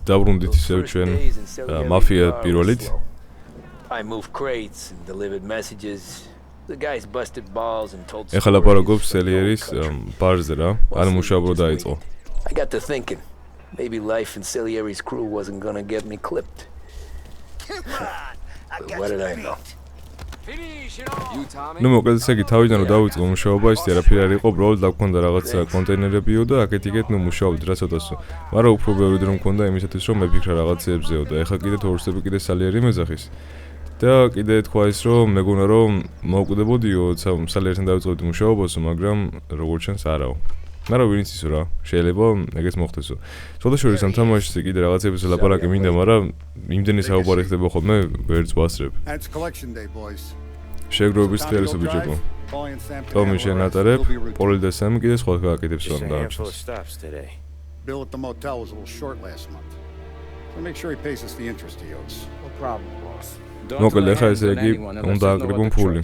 დაბრუნდით ისევ ჩვენ მაფია პირველით. I moved crates and delivered messages. The guys busted balls and told ეხლა ლაპარაკობს სელიერის ბარზე რა, ან მუშაობა დაიწყო. I got to thinking, maybe life in Salieri's crew wasn't gonna get me clipped. But what did I know? ნუ მოკლედ ესე იგი თავიდან რომ დავიწყო მუშაობა, ის არაფერი არ იყო, უბრალოდ დაგვქონდა რაღაცა კონტეინერებიო და აქეთ-იქეთ ნუ მუშაობდი რა ცოტასო. მაგრამ უფრო ბევრი დრო მქონდა იმისათვის რომ მეფიქრა რაღაცეებზეო და ეხლა კიდე თორსები კიდე სალიერი მეძახის. და კიდე თქვა ის რომ მეგონა რომ მოვკვდებოდიო, სალიერთან დავიწყებდი მუშაობასო, მაგრამ როგორც ჩანს არაო. მაგრამ ვინც ისო რა, შეიძლება ეგეც მოხდესო. სხვადასხვა ამ თამაშზე კიდე რაღაცების ლაპარაკი მინდა, მაგრამ იმდენი საუბარი ხდება ხოლმე, ვერც ვასწრებ. შეგროვების დღეა ბიჭებო. ტომი შენატარებ, პოლი და სამი კიდე სხვა გააკეთებს რომ დააჩვენოს. Bill at the motel was a little short last month. So make sure he pays us the interest he owes. No problem, boss. მოკლედ ახლა ესე იგი უნდა აკრიბონ ფული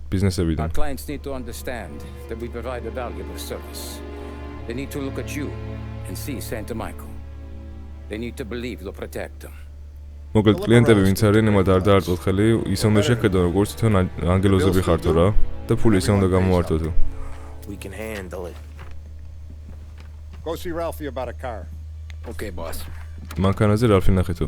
ბიზნესებიდან. Our clients need to understand that we provide a valuable service. They need to look at you and see Santa Michael. They need to believe you'll protect them. მოკლედ კლიენტები ვინც არიან, მათ არ დაარწოთ ხელი, ისე უნდა შეხედონ როგორც თვითონ ანგელოზები ხართო რა და ფული ისე უნდა გამოვარტოთ. We can handle it. Go see Ralphie about a car. Okay, boss. მანქანაზე რალფი ნახეთო.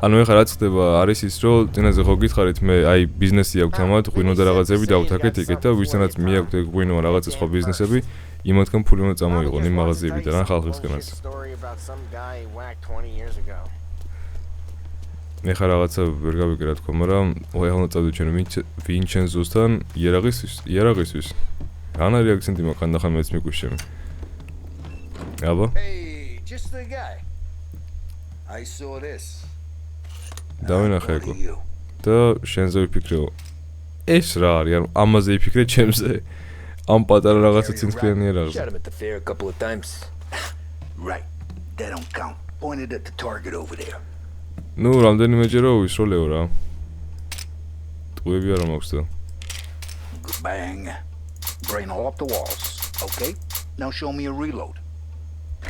ანუ ეხლა რაც ხდება არის ის რომ წინაზე ხო გითხარით მე აი ბიზნესი აქვს ამათ ღვინო და რაღაცები დავთაკეთ იქეთ და ვისთანაც მიაქვთ ეგ ღვინო რაღაცა სხვა ბიზნესები იმათგან ფული უნდა წამოიღონ იმ მაღაზიებიდან ან ხალხისგანაც. ეხლა რაღაცა ვერ გავიგე რა თქმა, მაგრამ ეხლა უნდა წავიდე ჩვენ ვინჩენზოსთან იერაღისთვის. რა არის აქცენტი მაგ ხანდახან მეც მიგუშემი. აბა? Hey, just the guy. I saw this. დავინახე ეგო. და შენზე ვიფიქრეო. ეს რა არის? ანუ ამაზე ვიფიქრე ჩემზე. ამ პატარა რაღაცა წინსკრიანი ერაღზე. Shot him at the fair a couple of times. Right. That don't count. Pointed at the target over there. ნუ რამდენიმეჯერა ვისროლეო რა. ტყუები არა მაქვს და. Bang. Brain all up the walls. Okay. Now show me a reload.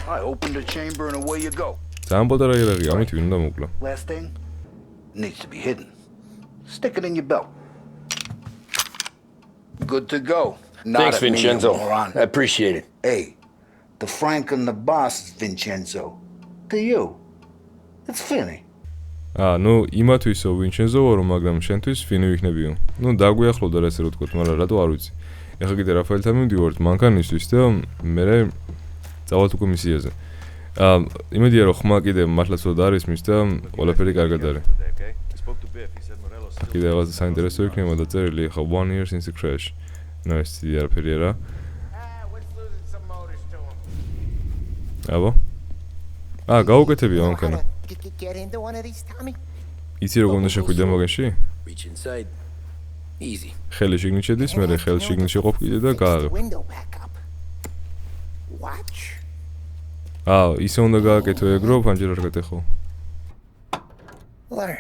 I opened the chamber and away you go. ძალიან პატარა ერაღი, ამით ვინ უნდა მოკლა. Last thing needs to be hidden. Stick it in your belt. Good to go. Thanks, Vincenzo. I appreciate it. Hey, the Frank and the boss is Vincenzo. To you, it's Finny. ნუ იმათვისო ვინჩენზო ვარო, მაგრამ შენთვის ფინი ვიქნებიო. ნუ დაგვიახლოვდა რა ესე რო თქვა, მაგრამ რატო არ ვიცი. ეხლა კიდე რაფაელთან მივდივართ მანქანისთვის და მე წავალთ უკვე მისიაზე. იმედია რომ ხმა კიდე მართლაც რომ არის მის და ყველაფერი კარგად არის. კიდე რაღაცა საინტერესო იქნება დაწერილი ხა 1 year since the crash. ნუ ეს დიდი არაფერი არა. აბა? გაუკეთებია მანქანა. იცი როგორ უნდა შეხვიდე მაგაში? Reach inside. Easy. ხელი შიგნით შედის, მე ხელი შიგნით შეყოფ კიდე და გააღებ. ისე უნდა გააკეთო ეგრო, ფანჯერ არ გატეხო. Learn.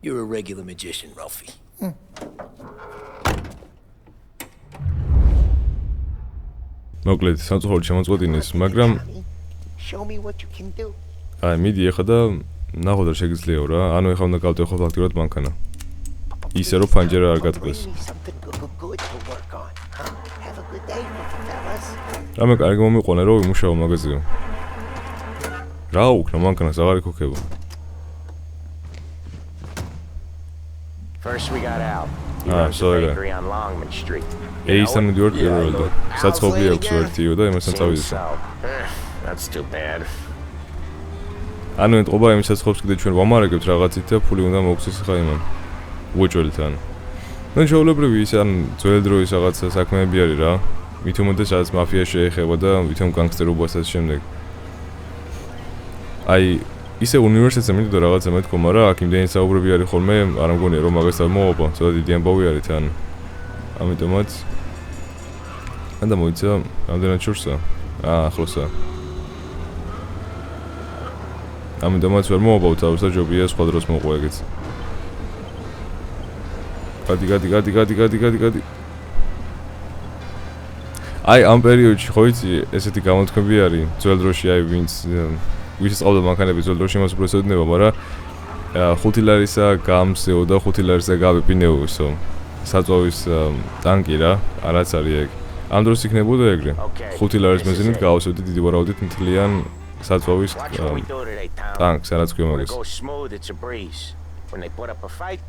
You're a regular magician, Ralphie. მოკლედ, სამწუხაროდ შემოწყვეტინეს, მაგრამ Show me what you can do. მიდი ეხლა და ნახოთ რა შეგიძლიაო რა. ანუ ეხლა უნდა გავტეხო ფაქტურად მანქანა. ისე რომ ფანჯერა არ გატყდეს. რამე კარგი მომიყვანე რომ ვიმუშაო მაგაზიო. რა უკნა მანქანას აღარ იქოქება. First we got out. sorry. On Longman Street. ისთან მიდივარ პირველად და საწყობი აქვს ვერთიო და იმასთან წავიდეთ. That's too bad. ანუ ენტყობა იმ საწყობს კიდე ჩვენ ვამარაგებთ რაღაცით და ფული უნდა მოგცეს ხა იმან. უეჭველთან. ნუ შეულებრივი ის ან ძველი დროის რაღაცა საქმეები არის რა. მით უმეტეს რაც მაფია შეეხება და ვითომ განგსტერობასაც შემდეგ. აი ისე უნივერსიტეტზე მიდოდა რაღაცა მეთქო, მაგრამ აქ იმდენი საუბრები არის ხოლმე, არ მგონია რომ მაგას დავმოვობა, ცოტა დიდი ამბავი არის თან. ამიტომაც ანდა მოიცა, რამდენად შორსა? ახლოსა. ამიტომაც ვერ მოვაბავ თავს და ჯობია სხვა დროს მოყვა ეგეც. გადი. აი ამ პერიოდში ხო იცი ესეთი გამოთქმები არის ძველ დროში აი ვინც ვის წავდა მანქანები ძველ დროში მას უფრო ეცოდინება, მაგრამ 5 ლარისა გამსეო და 5 ლარისა გავეპინეოისო. საწვავის ტანკი რა, არაც არის ეგ. ამ დროს იქნებოდა ეგრე. 5 ლარის ბენზინით გავავსებდი დიდი ვარაუდით მთლიან საწვავის ტანკს, რაც ქვია მაგას. Go smooth, it's a breeze. When they put up a fight,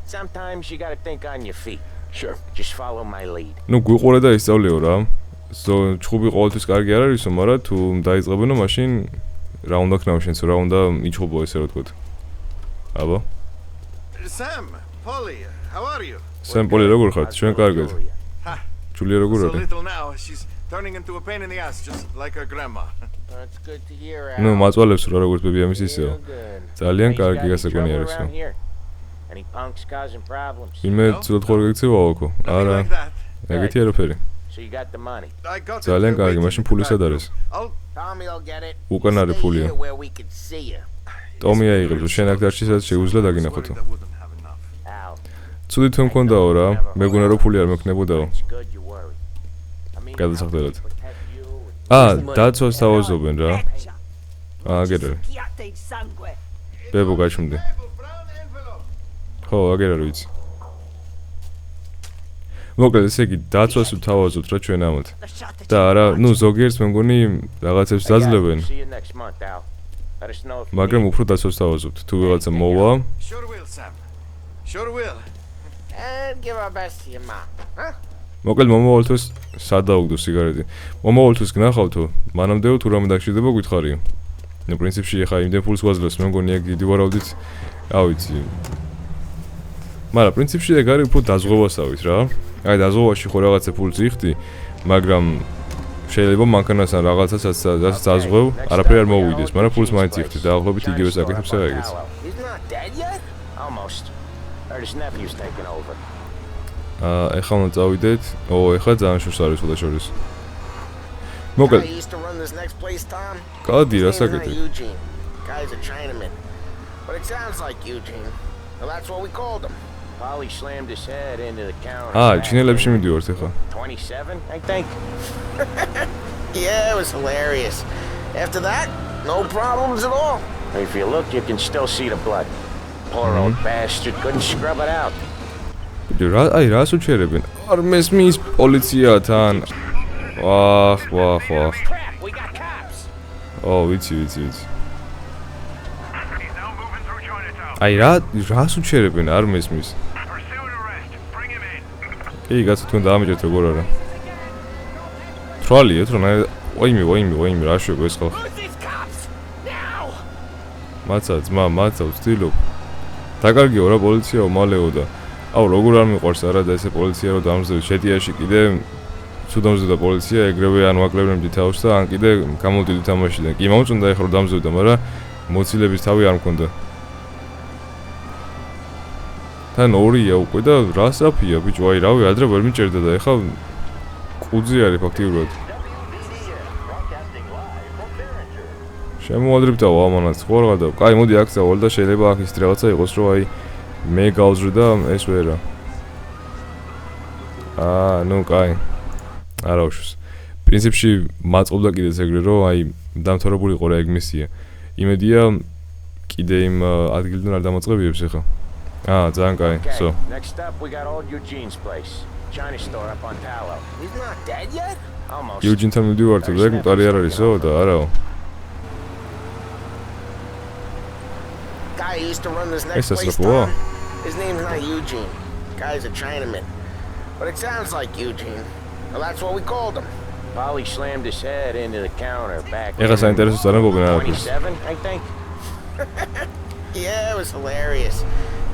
sometimes you gotta think on your feet. Sure. Just follow my lead. ნუ გვიყურე და ისწავლიო რა. ჩხუბი ყოველთვის კარგი არ არისო, მაგრამ თუ დაიწყებენო მაშინ რა უნდა ქნაო შენც, რა უნდა იჩხუბო ესე რა თქვა. აბა. Sam, Polly, how are you? სემპოლი როგორ ხართ? ჩვენ კარგად. ჯულია როგორ So არის? little now, she's turning into a pain in the ass, just like her grandma. That's good to hear. ნუ მაწვალებს რა როგორც ბებია მის ისეო. ძალიან კარგი გასაგონიერესო. Any punks causing problems? ვინმე ცუდად ხარ გექცევა ოქო? არა. Like that. ეგეთი არაფერი. So you got the money. I got it. ძალიან კარგი, მაშინ ფული სად არის? I'll Tommy'll get it. უკან არის Stay ფულია. here where we can see you. ტომი აიღებს, შენ აქ დარჩი სადაც შეუძლია დაგინახოთო. that wouldn't have enough. Al, ცუდი თუ მქონდაო რა, მეგონა რომ ფული არ მექნებოდაო. it's good you worry. I mean, გადასახდელად. protect you and დაცვას თავაზობენ რა. აგერ არის. ბებო გაჩვენდი. Brown envelope. ხო, აგერ არის ვიცი. მოკლედ ესე იგი დაცვას ვთავაზობთ რა ჩვენ ამათ. და არა, ნუ ზოგიერთს მე მგონი რაღაცებს დაძლებენ, see you next month, Al. Let us know if you მაგრამ need უფრო დაცვას თავაზობთ. თუ ვიღაცა მოვა, Sure will, Sam. Sure will. And give our best to your mom. Huh? მოკლედ მომავალთვის სად დაუგდო სიგარეტი. მომავალთვის გნახავთო, მანამდეო თუ რამე დაგჭირდება გითხარიო. ნუ პრინციპში ეხა იმდენ ფულს გვაძლევს, მე მგონი ეგ დიდი ვარაუდით, რა ვიცი. მაგრამ პრინციპში ეგ არის უფრო დაზღვევასავით რა. აი დაზღვევაში ხო რაღაცა ფულს იხდი, მაგრამ შეიძლება მანქანასთან რაღაცასაც დაზღვევ, არაფერი არ მოვიდეს, მაგრამ ფულს მაინც იხდი და ახლობით იგივე საკეთებს რა ეგეც. He's not dead yet? almost. Heard his nephew's taking over. ეხლა უნდა წავიდეთ. ეხლა ძალიან შორს არის უდა შორის. Guy მოკლედ, used to run this next place, Tom. გადი რა His name's not საკეთე. Eugene. Guy's a Chinaman. But it sounds like Eugene. Well, that's what we called him. Polly slammed his head into the counter. ჩინელებში მიდივართ ეხლა. 27, I think. Yeah, it was hilarious. After that, no problems at all. If you look, you can still see the blood. Poor old bastard couldn't scrub it out. აი რას უჩერებენ? არ მესმის პოლიციათან. ვახ. Crap, we got cops. ვიცი. He's now moving through Chinatown. აი რას უჩერებენ? არ მესმის. Pursuit arrest. Bring him in. კი, კაცო თქვენ დაამეჭერთ როგორ არა. თვალიეთ რომ ვაიმე რა შვება ეს ხალხი. Who's these cops? Now! მაცა ძმა, ვცდილობ. დაკარგიო რა პოლიციაო მალეო და აუ როგორ არ მიყვარს არა და ესე პოლიცია რო დამზდები შეტიაში კიდე თუ დამზდა პოლიცია ეგრევე ან ვაკლებდი თავს და ან კიდე გამოდიდი თამაშიდან. კი მომწონდა ეხლა რომ დამზდა, მაგრამ მოცილების თავი არ მქონდა. თან ორია უკვე და რა საფია ბიჭო, აი რავი ადრე ვერ მიჭერდა და ეხლა ყუძი არის ფაქტიურად. შემოადრიბდა ამანაც ხო რა და კაი მოდი აქ წავალ და შეიძლება აქ ის რაღაცა იყოს რომ აი მე გავზრდა და ეს ვერა. ნუ კაი. არა უშვის. პრინციპში მაწყობდა კიდეც ეგრე რომ აი დამთავრებული იყო რა ეგ მისია. იმედია კიდე იმ ადგილიდან არ დამოწყებიებს ახლა. ძალიან კაი. So. Next up, we got old Eugene's place. China store up on Tallow. He's not dead yet? Almost. Eugene-თან მივდივართ და ეგ მყარი არ არისო და არაო. Guy used to run this next Ese place, Sapoa. Tom. His name's not Eugene. Guy's a Chinaman. But it sounds like Eugene. Well, that's what we called him. Polly slammed his head into the counter back. ეხლა საინტერესო წარმოგვიდგენ არაფერს. 27, I think. Yeah, it was hilarious.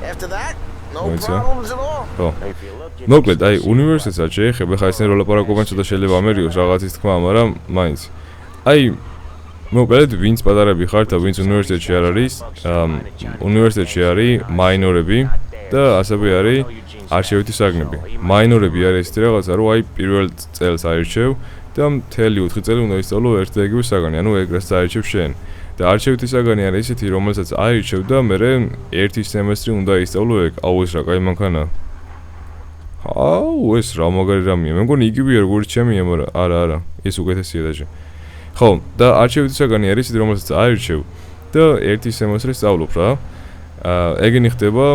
After that, no What's that? problems at all. ხო. If you look, you მოკლედ, აი უნივერსიტეტსაც შეეხება, ხა ისინი რო ლაპარაკობენ, ცოტა შეიძლება ამერიგოს რაღაცის თქმა, მაგრამ მაინც. აი მოკლედ, ვინც პატარები ხართ და ვინც უნივერსიტეტში არ არის, უნივერსიტეტში არის მაინორები და ასევე არის არჩევითი საგნები. მაინორები არის ესეთი რაღაცა, რომ აი პირველ წელს აირჩევ და მთელი 4 წელი უნდა ისწავლო ერთ და იგივე საგანი, ანუ ეგრეს დაარჩევ შენ. და არჩევითი საგანი არის ისეთი, რომელსაც აირჩევ და მე ერთი სემესტრი უნდა ისწავლო ეგ. აუ ეს რა კაი მანქანა. აუ, ეს რა მაგარი რამეა. მე მგონი იგივეა როგორც ჩემია, მაგრამ არა, ეს უკეთესია დაჟე. ხო, და არჩევითი საგანი არის ის, რომელსაც აირჩევ და ერთი სემესტრი სწავლობ რა. ეგენი ხდება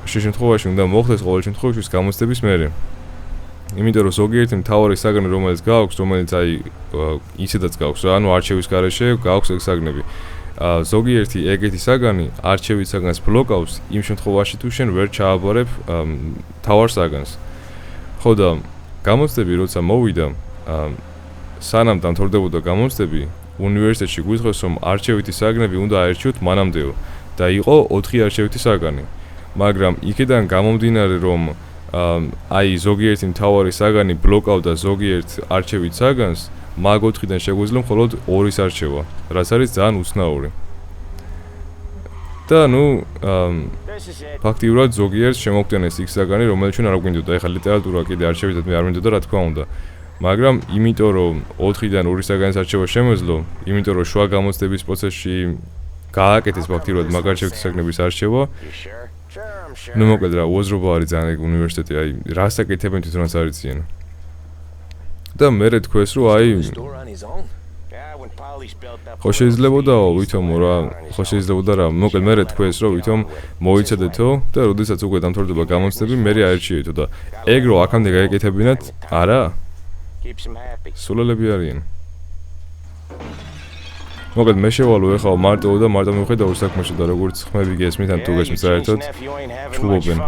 შემთხვევაში უნდა მოხდეს ყოველ შემთხვევაში გამოცდების მერე. იმიტომ რომ ზოგიერთი მთავარი საგანი რომელიც გააქვს, რომელიც აი ისედაც გააქვს რა, ანუ არჩევის გარეშე გააქვს ეგ საგნები. ზოგიერთი ეგეთი საგანი არჩევის საგანს ბლოკავს იმ შემთხვევაში თუ შენ ვერ ჩააბარებ მთავარ საგანს. ხო და გამოცდები როცა მოვიდა, სანამ დამთავრდებოდა გამოცდები, უნივერსიტეტში გვითხრეს რომ არჩევითი საგნები უნდა აერჩიოთ მანამდეო და იყო 4 არჩევითი საგანი. მაგრამ იქიდან გამომდინარე რომ აი ზოგიერთი მთავარი საგანი ბლოკავდა ზოგიერთ არჩევით საგანს, მაგ 4-დან შეგვიძლია მხოლოდ 2-ის არჩევა, რაც არის ძალიან უცნაური. და ნუ ფაქტიურად ზოგიერთს შემოგტენეს იქ საგანი, რომელიც ჩვენ არ გვინდოდა. ეხლა ლიტერატურა კიდე არჩევითად მე არ მინდოდა რა თქმა უნდა. მაგრამ იმიტომ რომ 4-დან 2 საგანის არჩევა შემეძლო, იმიტომ რომ შუა გამოცდების პროცესში გააკეთეს ფაქტიურად მაგ არჩევითი საგნების არჩევა. ნუ მოკლედ რა, უაზრობა არის ძალიან ეგ უნივერსიტეტი, აი რას აკეთებენ თვითონაც არ იციან. და მერე თქვეს რომ აი ხო შეიძლებაო ვითომ რა, ხო შეიძლებოდა რა, მოკლედ მერე თქვეს რომ ვითომ მოიცადეთო და როდესაც უკვე დამთავრდება გამოცდები, მერე აერჩიეთო და ეგ რო აქამდე გაეკეთებინათ, არა? სულელები არიან. მოკლედ მე შევალო ეხლა მარტო და მარტო მივხედავ საქმეში და როგორც ხმები გესმით ან თუ გესმით საერთოდ ჩხუბობენ.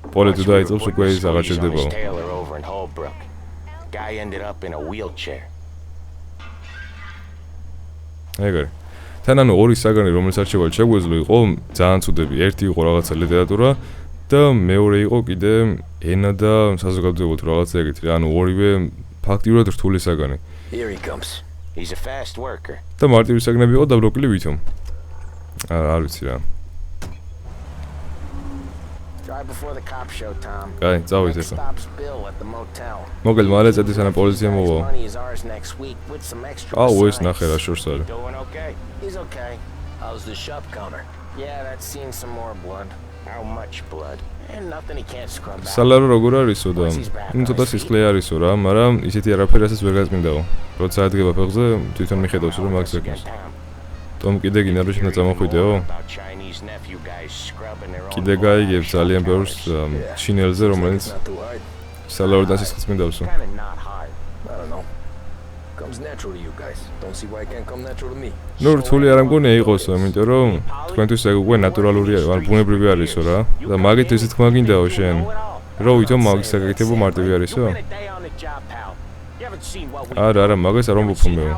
პოლი თუ დაიწყებს უკვე ის აღარ შედებაო. ეგრე. თან ანუ 2 საგანი რომელიც არჩევა შეგვეძლო იყო ძალიან ცუდები. ერთი იყო რაღაცა ლიტერატურა და მეორე იყო კიდე ენა და საზოგადოებრივ რაღაცა ეგეთი რა, ანუ ორივე ფაქტიურად რთული საგანი. და მარტივი საგნები იყო დაბლოკილი ვითომ. არ ვიცი რა. კაი, წავით ეხლა. მოგელ მალე წედი სანამ პოლიცია მოვა. აუ, ეს ნახე რა შორს არის. How's the shop counter? Yeah, that's seen some more blood. How much blood? And nothing he can't scrub out. სალარო როგორ არისო და ნუ ცოტა სისხლი არისო რა, მაგრამ ისეთი არაფერასაც ვერ გაწმინდაო. როცა ადგება ფეხზე, თვითონ მიხედავს რომ მაგ საკანს. ტომ კიდე გინდა რომ შენ წამოხვიდეო? კიდე გაიგებ ძალიან ბევრს ჩინელზე, რომელიც სალაროდან სისხლს მინდავსო. Comes natural to you guys. Don't see why it can't come natural to me. ნუ რთული არ ამგონია იყოსო, იმიტომ რომ თქვენთვის ეგ უკვე ნატურალური არის, ან ბუნებრივი არისო რა. და მაგით ისე თქმა გინდაო შენ. რო ვითომ მაგის საკეთებო მარტივი არისო? არა, მაგას არ მომფუმეო.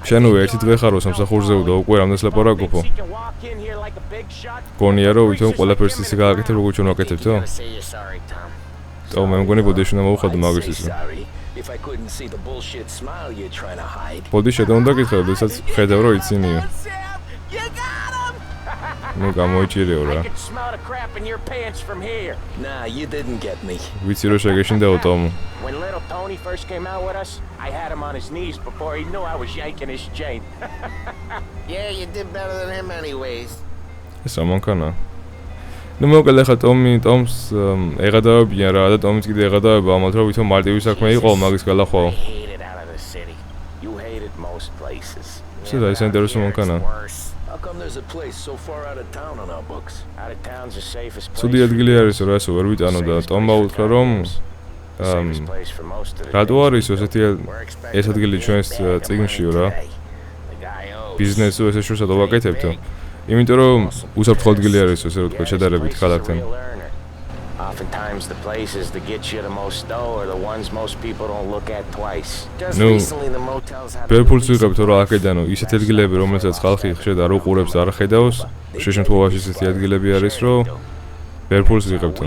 შენო ერთი დღე ხარო სამსახურზეო და უკვე რამდენს ლაპარაკობო. გონია რომ ვითომ ყველაფერს ისე გააკეთებ როგორც ჩვენ ვაკეთებთო? და მე მგონი ბოდიში უნდა მოვხადო მაგის ისე. If I couldn't see the bullshit smile you're trying to hide. ბოდი შედაუნდა გითხრა, როდესაც ხედავ რომ იცინიო. ნუ გამოიჭირეო რა. Nah, you didn't get me. ვიცი რომ შეგეშინდაო ტომ. When little Tony first came out with us, I had him on his knees before he knew I was yanking his chain. Yeah, you did better than him anyways. ეს ამონქანა. ნუ მოკლედ ახლა ტომს ეღადავებიან რა და ტომიც კიდე ეღადავება ამათ რომ ვითომ მარტივი საქმე იყო მაგის გალახვა. ეს რა ისენტერესო მონქანა. How come there's a place so far out of town on our books? Out of town's the safest place. ცუდი ადგილი არის რა ესო ვერ ვიტანო და ტომმა უთხრა რომ რატო არის ესეთი ეს ადგილი ჩვენს წიგნშიო რა. ბიზნესო ესე შორსა და ვაკეთებთო. იმიტომ რომ უსაფრთხო ადგილი არის ესე რომ თქვა შედარებით ქალაქთან. Oftentimes the places that get you the most dough are the ones most people don't look at twice. Just No. recently the motels have ბერფულს ვიღებთ რა აქედანო ისეთ ადგილები რომელსაც ხალხი ხშირად არ უყურებს და არ ხედავს. შეშემთხვევაში ისეთი ადგილები არის რომ ბერფულს ვიღებთო.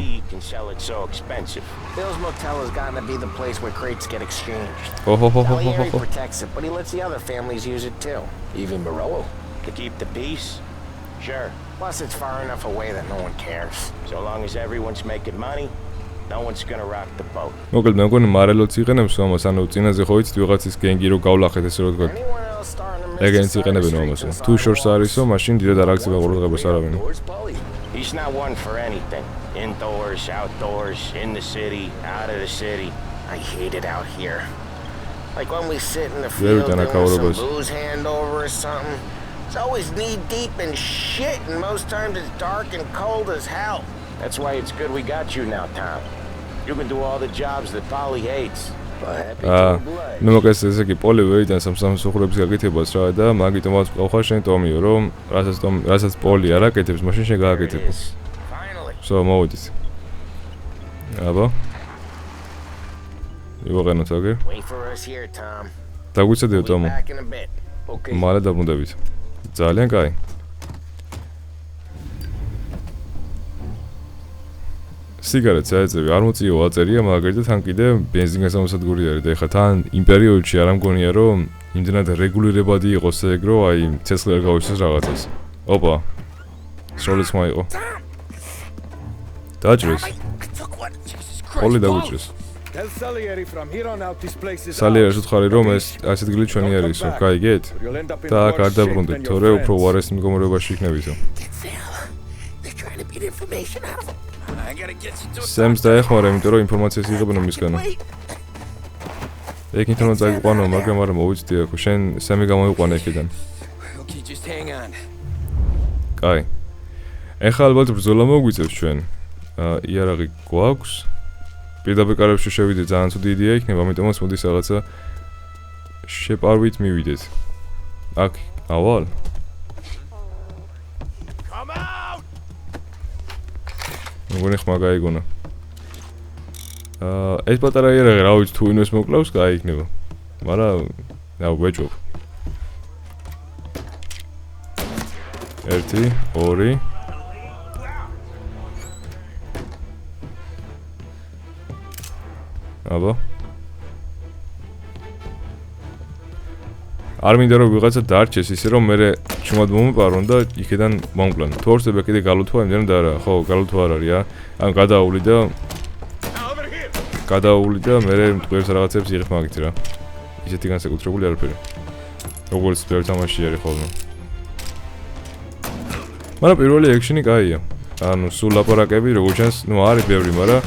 Bill's Motel has gotten to be the place where crates get exchanged. ოჰოჰოჰოჰო. He protects it, but he lets the other families use it too. Even Morello? To keep the peace? Sure. Plus, it's far enough away that no one cares. So long as everyone's making money, no one's gonna rock the boat. მოკლედ მე მგონი მარელოც იყენებს ამას, ანუ წინაზე ხო იცით ვიღაცის გენგი რო გავლახეთ ესე რომ თქვა. Anyone else starting to miss ეგენც იყენებენ ამას. თუ შორს არისო, მაშინ დიდად არ აქცევენ ყურადღებას არავინ. Doors, Polly? He's not one for anything. Indoors, outdoors, in the city, out of the city. I hate it out here. Like when we sit in the Very field doing Tanakawa some booze handover or something. It's always knee-deep in shit, and most times it's dark and cold as hell. That's why it's good we got you now, Tom. You can do all the jobs that Polly hates. ნუ მოგეს ესე იგი პოლი ვერიდან სამსახურების გაკეთებას რა და მაგით მოაწყ ყავხარ შენ ტომიო რომ რასაც პოლი არ აკეთებს მაშინ შენ გააკეთებ. So მოვიდით. აბა. ივაღენოთ აგერ. Wait for us here, Tom. დაგვიცადიო We'll be ტომო. back in a bit. მალე დაბრუნდებით. ძალიან კაი. სიგარეტს აეწევი, არ მოწიო აწერია, მაგალითად თან კიდე ბენზინგასამოსადგური არის და ეხლა თან იმ პერიოდში არ ამგონია რომ იმდენად რეგულირებადი იყოს ეგ რომ აი ცეცხლი არ გავიშლეს რაღაცას. ოპა. სროლის მაიყო. დაჭრეს. პოლი დაგვიჭრეს. სალიერს უთხარი რომ ეს ასეთ გლი ჩვენი არის, რომ გაიგეთ? და აქ არ დაბრუნდეთ, თორე უფრო უარეს მდგომარეობაში იქნებითო. სემს დაეხმარა, იმიტომ რომ ინფორმაციას იღებენ მისგანო. ეგ ინტერნეტ წაიყვანო, მაგრამ არა მოვიცდი აქ, შენ სემი გამოიყვანე იქიდან. კაი. ეხლა ალბათ ბრძოლა მოგვიწევს ჩვენ. იარაღი გვაქვს. პირდაპირ კარებში შევიდეთ, ძალიან ცუდი იდეა იქნება, ამიტომაც მოდის რაღაცა შეპარვით მივიდეთ. აქ ავალ. მოგონი ხმა გაიგონა. ეს პატარა იარაღი რა ვიცი თუ ინვეს მოკლავს, კაი იქნება. მაგრამ და ვეჭობ. 1 2 აბა არ მინდა რომ ვიღაცა დარჩეს ისე რომ მე ჩუმად მომეპარონ და იქიდან მომკლან. თუ ორსება კიდე გალუთვა იმდენ და არა, ხო, გალუთვა არ არის, ან გადაული და მე მტყუებს რაღაცებს იღებ მაგით რა. ისეთი განსაკუთრებული არაფერი. როგორც ბევრი თამაში არის ხოლმე. მაგრამ პირველი ექშენი კაია. ანუ სულ ლაპარაკები როგორც ჩანს, ნუ არის ბევრი, მაგრამ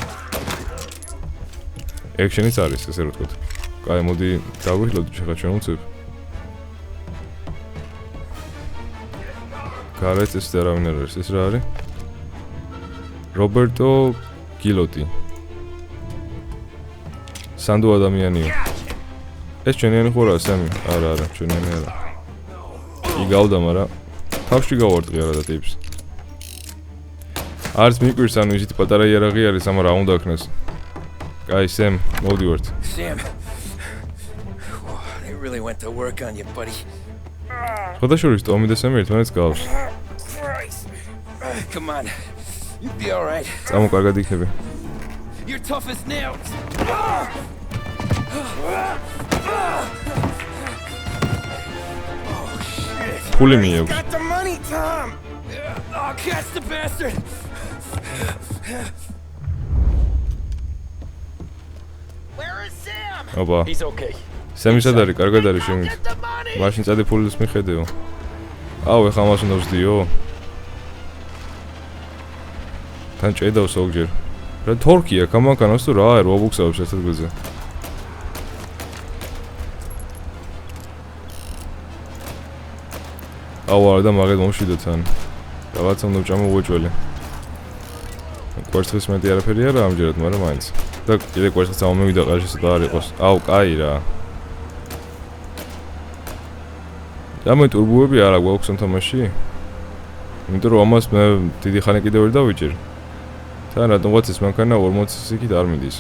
ექშენიც არის, ესე რომ ვთქვათ. კაი, მოდი დავივლოთ შეხა ჩვენ უცებ. გარეთ ეს და არავინ არ არის, ეს რა არის? რობერტო გილოტი. სანდო ადამიანია. ეს ჩვენიანი ხო რა, სემი? არა, ჩვენიანი არა. იგავდა, მაგრამ თავში გავარტყი არა და ტიპს. არც მიკვირს, ანუ ისეთი პატარა იარაღი არის, ამარა რა უნდა ქნას. კაი, სემ, მოვდივართ. Sam. They really went to work on you, buddy. ხოდაშორის ტომი და სემი ერთმანეთს გავს. Come on. You'll be all right. წამო კარგად იქნები. You're tough as nails. ფული მიაქვს. Got the money, Tom. Oh, catch the bastard. Where is Sam? ოპა. He's okay. სემი სად არის? კარგად არის შემით. მაშინ წადი ფულის მიხედეო. აუ, ეხლა მას უნდა ვსდიო. თან ჭედავს ზოგჯერ. რა თორკია, გამანქანოს თუ რა არის, რობუქსავს ერთად გვეზე. აუ, არა და მაგეთ მომშვიდო თან. რაღაცა უნდა ვჭამო უეჭველი. კვერცხის მეტი არაფერი არა ამჯერად, მაგრამ მაინც. და კიდე კვერცხიც ამომივიდა ყალში ცოტა არ იყოს. აუ, კაი რა. ამე ტურბოები არა გვაქვს ამ თამაში? იმიტომ რომ ამას მე დიდი ხანი კიდევ ვერ დავიჭერ. თან რატომღაც ეს მანქანა 40 იქით არ მიდის.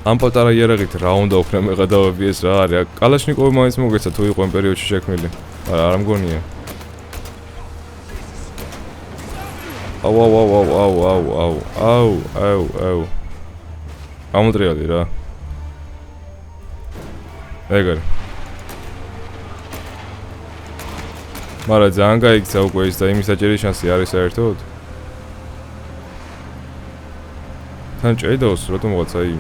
ამ პატარა იარაღით რა უნდა ვქნა მე გადავები ეს რა არის? კალაშნიკოვი მაინც მოგეცა თუ იყო იმ პერიოდში შექმნილი. არა, არ მგონია. აუ. ამოტრიალდი რა. ეგარი. მაგრამ ძალიან გაიქცა უკვე ის და იმის საჭირის შანსი არის საერთოდ. თან ჭედავს რატომღაც აი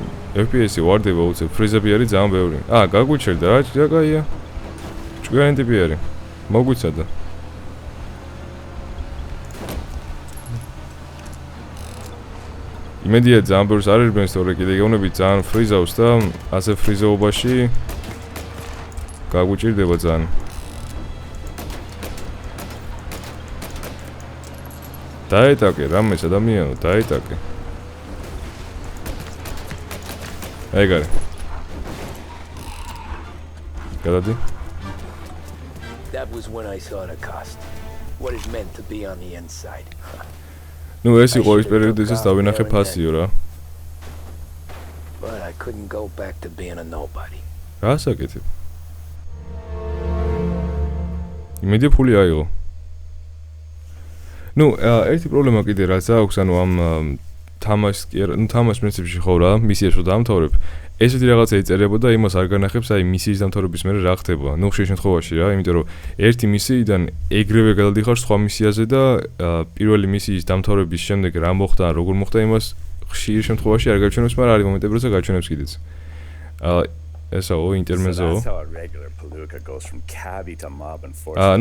FPS-ი ვარდება უცებ, ფრიზები არის ძალიან ბევრი. გაგვიჩერდა რა, კაია. ჭკვიანი ტიპი არის. მოგვიცადა. იმედია ძალიან ბევრს არ ერბენს, თორე კიდე გეუბნებით ძალიან ფრიზავს და ასე ფრიზაობაში გაგვიჭირდება ძალიან. დაეტაკე რამეს ადამიანო, დაეტაკე. ეგ არის. გადადი. That was when I saw the cost. What is meant to be on the inside. ნუ ეს იყო ის პერიოდი, ისაც დავინახე ფასიო რა. But I couldn't go back to being a nobody. რა საკეთებ? იმედია ფული აიღო. ნუ ერთი პრობლემა კიდე რაც აქვს, ანუ ამ თამაშს კი არა, ნუ თამაშ პრინციპში ხო რა, მისიებს რო დამთავრებ. ესეთი რაღაცა იწერებოდა, იმას არ განახებს, აი მისიის დამთავრების მერე რა ხდება. ნუ ხშირ შემთხვევაში რა, იმიტომ რომ ერთი მისიიდან ეგრევე გადადიხარ სხვა მისიაზე და პირველი მისიის დამთავრების შემდეგ რა მოხდა, როგორ მოხდა, იმას ხშირ შემთხვევაში არ გაჩვენებს, მაგრამ არის მომენტები, როცა გაჩვენებს კიდეც. ესაო ინტერმეზო.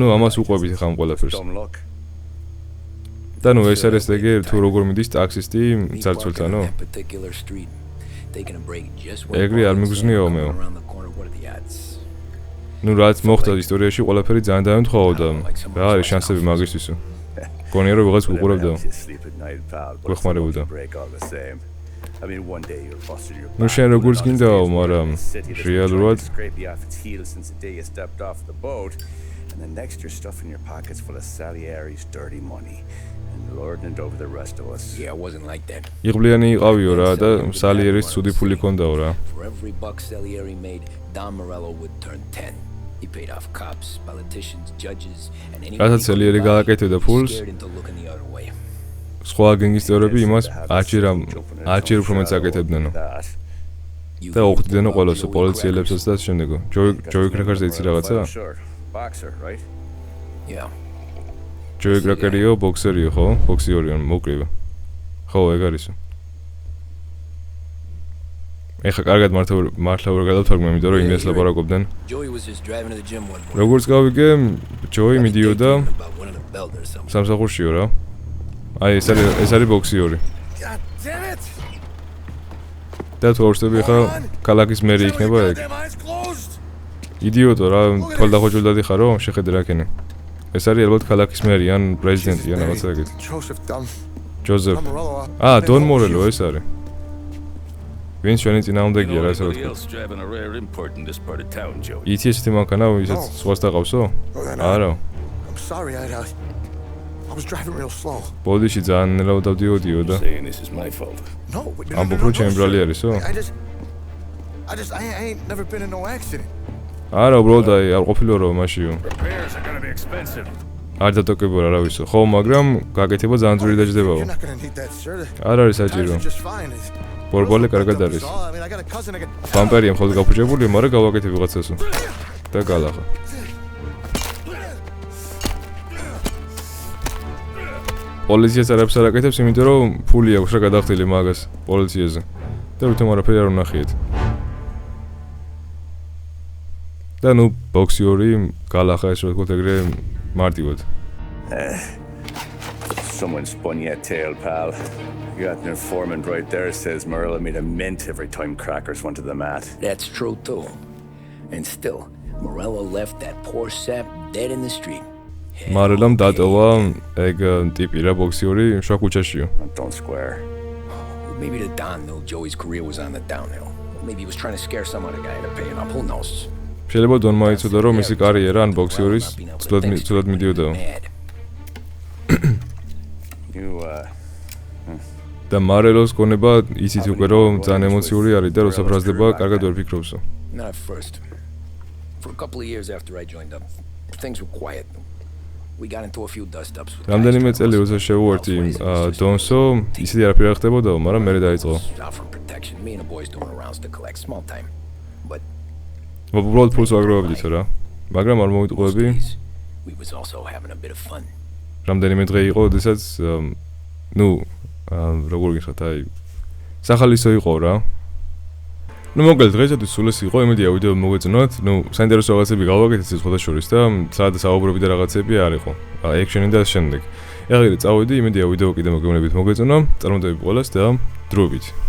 ნუ ამას უყვებით ხა ამ ყველაფერს. და ნუ ეს არის ეგ თუ როგორ მიდის ტაქსისტი ძარცველთანო? ეგრე არ მიგზნიო მეო. ნუ რაც მოხდა ისტორიაში ყველაფერი ძალიან დაემთხოვოდა. რა არის შანსები მაგისთვისო? გონია რომ ვიღაც უყურებდა. გვეხმარებოდა. ნუ შენ როგორც გინდაო, მაგრამ რეალურად and then next you're stuffing your pockets full of Salieri's dirty money and lording it over the rest of us. Yeah, it wasn't like that. იღბლიანი იყავიო რა და სალიერის ცუდი ფული კონდაო რა. For every buck Salieri made, Don Morello would turn 10. He paid off cops, politicians, judges and anyone. რასაც სალიერი გააკეთებდა ფულს. სხვა გენგისტერები იმას აჭერ უფრო მეც აკეთებდნენო. და უხდიდენო ყველას პოლიციელებსაც და შემდეგო. ჯოი კრაკერზე იცი რაღაცა? Boxer, right? Yeah. ჯოი კრაკერიო, ბოქსერიო, ხო? ბოქსიორიო, მოკრივა. ხო, ეგ არისო. ეხა კარგად მართლა ვერ გადავთვალე, იმიტომ რომ იმას ლაპარაკობდნენ. როგორც გავიგე, ჯოი მიდიოდა სამსახურშიო რა. აი ეს არის ბოქსიორი. და თუ ორსტები ხა ქალაქის მერი იქნება ეგ. იდიოტო რა, თვალდახოჭულ დადიხარო, შეხედე რა ქენი. ეს არის ალბათ ქალაქის მერი ან პრეზიდენტი ან რაღაცა ეგეთი. ჯოზეფ. დონ მორელო ეს არის. ვინც ჩვენი წინააღმდეგია რა, ასე ვთქვი. იცი ესეთი მანქანა, ვისაც სხვას დაყავსო? არა. I was driving real slow. ბოდიში ძალიან ნელა დავდიოდიო და. ამბობ რომ ჩემი ბრალი არისო? I ain't never been in no accident. არა, უბრალოდ აი არ ყოფილიო რომ მაშიო. არ დატოკებო რა ვისო. ხო, მაგრამ გაკეთება ძალიან ძვირი დაждდებაო. არ არის საჭირო. ბორბალე კარგად არის. ვამპირია მხოლოდ გაფუჭებული, მაგრამ გავაკეთებ ვიღაცასო. და გალახა. პოლიციას არაფერს არ აკეთებს, იმიტომ რომ ფული აქვს რა გადახდილი მაგას პოლიციაზე. და ვითომ არაფერი არ უნახიეთ. და ნუ ბოქსიორი გალახა ეს რა თქო ეგრე მარტივად. Someone spun your tail, pal. You got an informant right there says Morello made a mint every time crackers went to the mat. That's true too. And still, Morello left that poor sap dead in the street. მარელამ დატოვა ეგ ტიპი რა ბოქსიორი შაქუჩაშიო. Don't square. Maybe the Don knew Joey's career was on the downhill. Maybe he was trying to scare some other guy into paying up. Who knows? შეიძლება დონმა იცოდა რომ მისი კარიერა ან ბოქსიორის ცუდად მიდიოდაო. და მარელოს გონება იცით უკვე რომ ძალიან ემოციური არის და როცა ფრაზდება კარგად ვერ ფიქრობსო. Not at first. For a couple of years after I joined up, things were quiet. We got into a few dust-ups. რამდენიმე წელი როცა შევუერთდი დონსო, ისეთი არაფერი არ ხდებოდაო, მაგრამ მერე დაიწყო. Me and the boys doing rounds to collect small time. But უბრალოდ ფულს ვაგროვებდით რა. მაგრამ არ მოვიტყუები. We was also having a bit of fun. რამდენიმე დღე იყო, როდესაც ნუ როგორ გიხართ, აი სახალისო იყო რა. ну მოკლედ დღეისათვის სულ ეს იყო, იმედია ვიდეო მოგეწონათ. ну საინტერესო რაღაცები გავაკეთეთ სხვა შორის და სადაც საუბრობი და რაღაცები არ იყო. ექშენი და შემდეგ. ეხლა წავედი, იმედია ვიდეო კიდე მოგეუბნებით მოგეწონა. წარმატებები ყველას და დროებით.